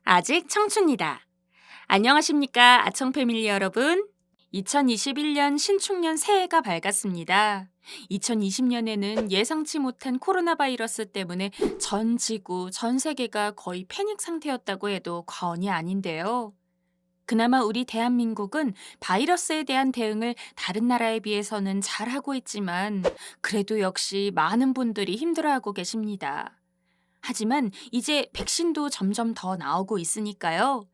아직 청춘이다. 안녕하십니까, 아청 패밀리 여러분. 2021년 신축년 새해가 밝았습니다. 2020년에는 예상치 못한 코로나 바이러스 때문에 전 지구, 전 세계가 거의 패닉 상태였다고 해도 과언이 아닌데요. 그나마 우리 대한민국은 바이러스에 대한 대응을 다른 나라에 비해서는 잘하고 있지만 그래도 역시 많은 분들이 힘들어하고 계십니다. 하지만 이제 백신도 점점 더 나오고 있으니까요.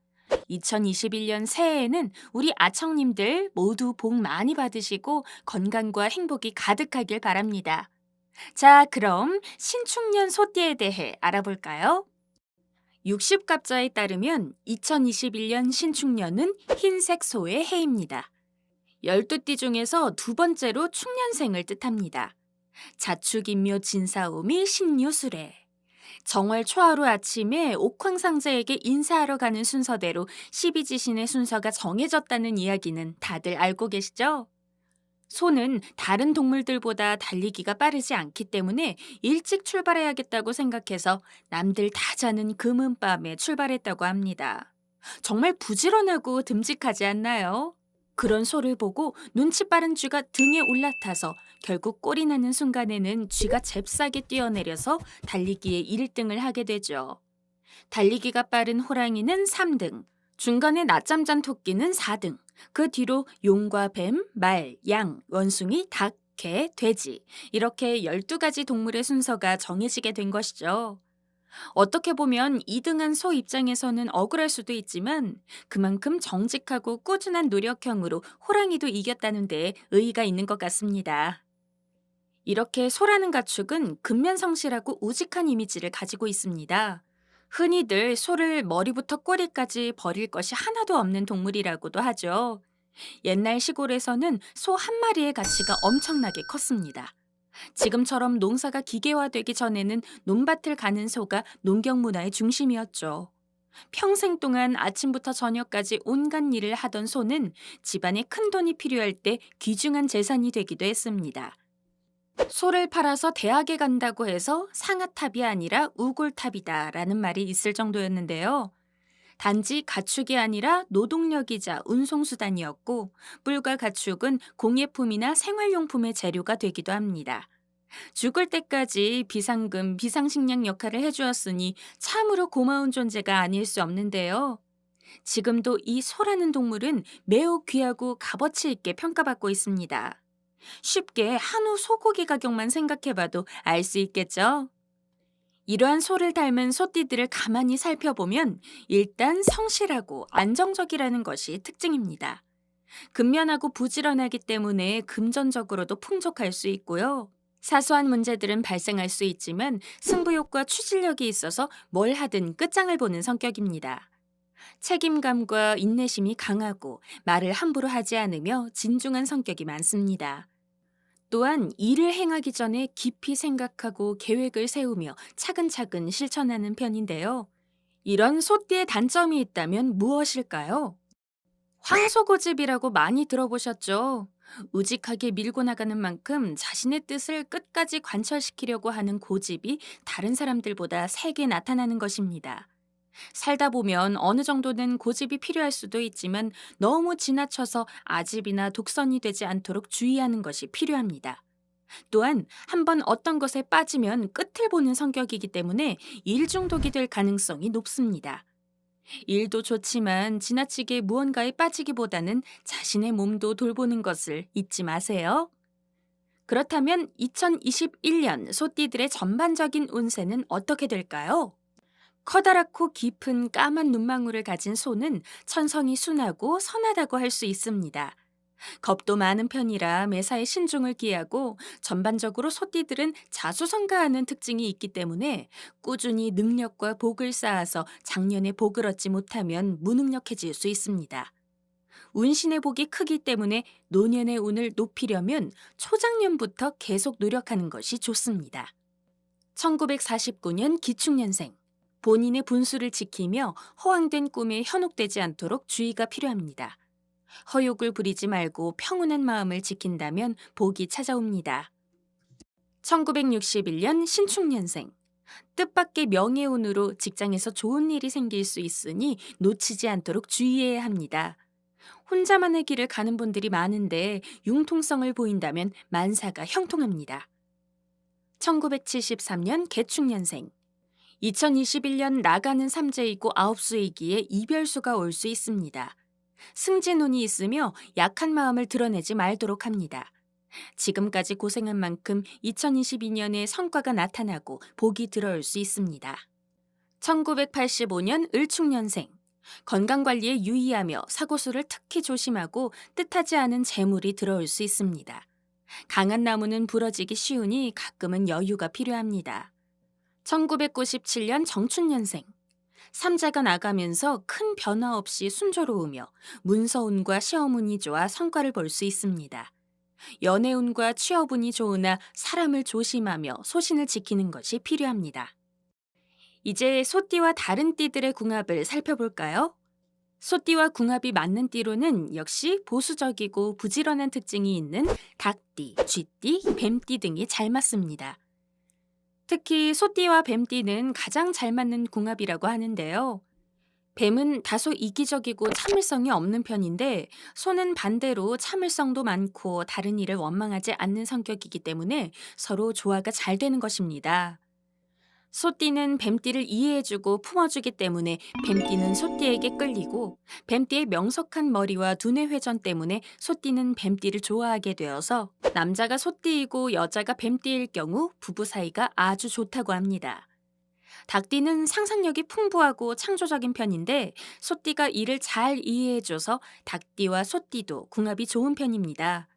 2021년 새해에는 우리 아청님들 모두 복 많이 받으시고 건강과 행복이 가득하길 바랍니다. 자, 그럼 신축년 소띠에 대해 알아볼까요? 60갑자에 따르면 2021년 신축년은 흰색 소의 해입니다. 12띠 중에서 두 번째로 축년생을 뜻합니다. 자축인묘 진사오미 신유술에 정월 초하루 아침에 옥황상제에게 인사하러 가는 순서대로 12지신의 순서가 정해졌다는 이야기는 다들 알고 계시죠? 소는 다른 동물들보다 달리기가 빠르지 않기 때문에 일찍 출발해야겠다고 생각해서 남들 다 자는 금은밤에 출발했다고 합니다. 정말 부지런하고 듬직하지 않나요? 그런 소를 보고 눈치 빠른 쥐가 등에 올라타서 결국 꼴이 나는 순간에는 쥐가 잽싸게 뛰어내려서 달리기에 1등을 하게 되죠. 달리기가 빠른 호랑이는 3등, 중간에 낮잠 잔 토끼는 4등, 그 뒤로 용과 뱀, 말, 양, 원숭이, 닭, 개, 돼지 이렇게 12가지 동물의 순서가 정해지게 된 것이죠. 어떻게 보면 2등한 소 입장에서는 억울할 수도 있지만 그만큼 정직하고 꾸준한 노력형으로 호랑이도 이겼다는 데 의의가 있는 것 같습니다. 이렇게 소라는 가축은 근면성실하고 우직한 이미지를 가지고 있습니다. 흔히들 소를 머리부터 꼬리까지 버릴 것이 하나도 없는 동물이라고도 하죠. 옛날 시골에서는 소 한 마리의 가치가 엄청나게 컸습니다. 지금처럼 농사가 기계화되기 전에는 논밭을 가는 소가 농경 문화의 중심이었죠. 평생 동안 아침부터 저녁까지 온갖 일을 하던 소는 집안에 큰 돈이 필요할 때 귀중한 재산이 되기도 했습니다. 소를 팔아서 대학에 간다고 해서 상아탑이 아니라 우골탑이다라는 말이 있을 정도였는데요. 단지 가축이 아니라 노동력이자 운송수단이었고, 뿔과 가축은 공예품이나 생활용품의 재료가 되기도 합니다. 죽을 때까지 비상금, 비상식량 역할을 해주었으니 참으로 고마운 존재가 아닐 수 없는데요. 지금도 이 소라는 동물은 매우 귀하고 값어치 있게 평가받고 있습니다. 쉽게 한우 소고기 가격만 생각해봐도 알 수 있겠죠? 이러한 소를 닮은 소띠들을 가만히 살펴보면 일단 성실하고 안정적이라는 것이 특징입니다. 근면하고 부지런하기 때문에 금전적으로도 풍족할 수 있고요. 사소한 문제들은 발생할 수 있지만 승부욕과 추진력이 있어서 뭘 하든 끝장을 보는 성격입니다. 책임감과 인내심이 강하고 말을 함부로 하지 않으며 진중한 성격이 많습니다. 또한 일을 행하기 전에 깊이 생각하고 계획을 세우며 차근차근 실천하는 편인데요. 이런 소띠의 단점이 있다면 무엇일까요? 황소고집이라고 많이 들어보셨죠? 우직하게 밀고 나가는 만큼 자신의 뜻을 끝까지 관철시키려고 하는 고집이 다른 사람들보다 세게 나타나는 것입니다. 살다 보면 어느 정도는 고집이 필요할 수도 있지만 너무 지나쳐서 아집이나 독선이 되지 않도록 주의하는 것이 필요합니다. 또한 한번 어떤 것에 빠지면 끝을 보는 성격이기 때문에 일 중독이 될 가능성이 높습니다. 일도 좋지만 지나치게 무언가에 빠지기보다는 자신의 몸도 돌보는 것을 잊지 마세요. 그렇다면 2021년 소띠들의 전반적인 운세는 어떻게 될까요? 커다랗고 깊은 까만 눈망울을 가진 소는 천성이 순하고 선하다고 할 수 있습니다. 겁도 많은 편이라 매사에 신중을 기하고 전반적으로 소띠들은 자수성가하는 특징이 있기 때문에 꾸준히 능력과 복을 쌓아서 작년에 복을 얻지 못하면 무능력해질 수 있습니다. 운신의 복이 크기 때문에 노년의 운을 높이려면 초작년부터 계속 노력하는 것이 좋습니다. 1949년 기축년생. 본인의 분수를 지키며 허황된 꿈에 현혹되지 않도록 주의가 필요합니다. 허욕을 부리지 말고 평온한 마음을 지킨다면 복이 찾아옵니다. 1961년 신축년생. 뜻밖의 명예혼으로 직장에서 좋은 일이 생길 수 있으니 놓치지 않도록 주의해야 합니다. 혼자만의 길을 가는 분들이 많은데 융통성을 보인다면 만사가 형통합니다. 1973년 개축년생. 2021년 나가는 삼재이고 아홉수이기에 이별수가 올 수 있습니다. 승진운이 있으며 약한 마음을 드러내지 말도록 합니다. 지금까지 고생한 만큼 2022년에 성과가 나타나고 복이 들어올 수 있습니다. 1985년 을축년생. 건강관리에 유의하며 사고수를 특히 조심하고 뜻하지 않은 재물이 들어올 수 있습니다. 강한 나무는 부러지기 쉬우니 가끔은 여유가 필요합니다. 1997년 정춘년생. 삼재가 나가면서 큰 변화 없이 순조로우며 문서운과 시험운이 좋아 성과를 볼 수 있습니다. 연애운과 취업운이 좋으나 사람을 조심하며 소신을 지키는 것이 필요합니다. 이제 소띠와 다른 띠들의 궁합을 살펴볼까요? 소띠와 궁합이 맞는 띠로는 역시 보수적이고 부지런한 특징이 있는 닭띠, 쥐띠, 뱀띠 등이 잘 맞습니다. 특히 소띠와 뱀띠는 가장 잘 맞는 궁합이라고 하는데요. 뱀은 다소 이기적이고 참을성이 없는 편인데 소는 반대로 참을성도 많고 다른 일을 원망하지 않는 성격이기 때문에 서로 조화가 잘 되는 것입니다. 소띠는 뱀띠를 이해해주고 품어주기 때문에 뱀띠는 소띠에게 끌리고 뱀띠의 명석한 머리와 두뇌 회전 때문에 소띠는 뱀띠를 좋아하게 되어서 남자가 소띠이고 여자가 뱀띠일 경우 부부 사이가 아주 좋다고 합니다. 닭띠는 상상력이 풍부하고 창조적인 편인데 소띠가 이를 잘 이해해줘서 닭띠와 소띠도 궁합이 좋은 편입니다.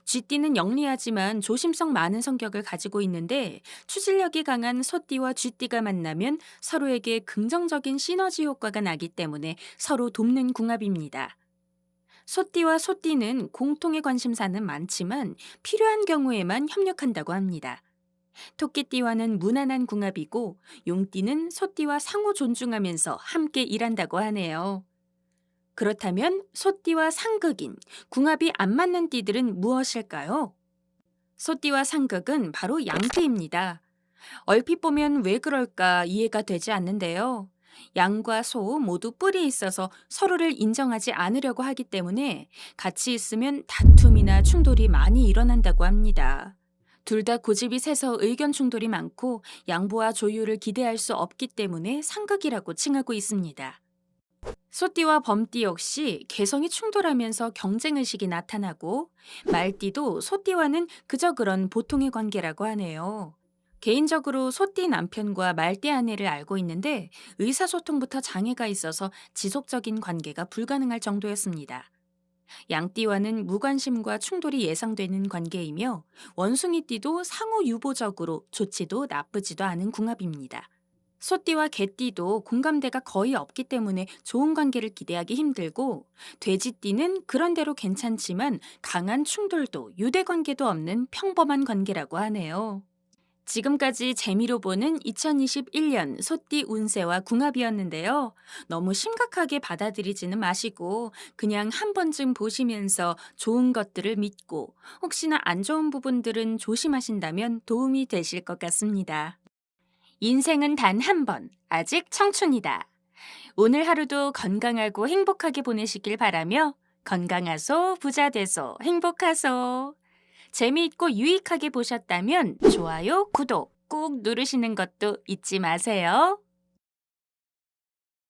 쥐띠는 영리하지만 조심성 많은 성격을 가지고 있는데 추진력이 강한 소띠와 쥐띠가 만나면 서로에게 긍정적인 시너지 효과가 나기 때문에 서로 돕는 궁합입니다. 소띠와 소띠는 공통의 관심사는 많지만 필요한 경우에만 협력한다고 합니다. 토끼띠와는 무난한 궁합이고 용띠는 소띠와 상호 존중하면서 함께 일한다고 하네요. 그렇다면 소띠와 상극인, 궁합이 안 맞는 띠들은 무엇일까요? 소띠와 상극은 바로 양띠입니다. 얼핏 보면 왜 그럴까 이해가 되지 않는데요. 양과 소 모두 뿔이 있어서 서로를 인정하지 않으려고 하기 때문에 같이 있으면 다툼이나 충돌이 많이 일어난다고 합니다. 둘 다 고집이 세서 의견 충돌이 많고 양보와 조율을 기대할 수 없기 때문에 상극이라고 칭하고 있습니다. 소띠와 범띠 역시 개성이 충돌하면서 경쟁의식이 나타나고 말띠도 소띠와는 그저 그런 보통의 관계라고 하네요. 개인적으로 소띠 남편과 말띠 아내를 알고 있는데 의사소통부터 장애가 있어서 지속적인 관계가 불가능할 정도였습니다. 양띠와는 무관심과 충돌이 예상되는 관계이며 원숭이띠도 상호 유보적으로 좋지도 나쁘지도 않은 궁합입니다. 소띠와 개띠도 공감대가 거의 없기 때문에 좋은 관계를 기대하기 힘들고 돼지띠는 그런대로 괜찮지만 강한 충돌도 유대관계도 없는 평범한 관계라고 하네요. 지금까지 재미로 보는 2021년 소띠 운세와 궁합이었는데요. 너무 심각하게 받아들이지는 마시고 그냥 한 번쯤 보시면서 좋은 것들을 믿고 혹시나 안 좋은 부분들은 조심하신다면 도움이 되실 것 같습니다. 인생은 단 한 번, 아직 청춘이다. 오늘 하루도 건강하고 행복하게 보내시길 바라며 건강하소, 부자 되소, 행복하소. 재미있고 유익하게 보셨다면 좋아요, 구독 꼭 누르시는 것도 잊지 마세요.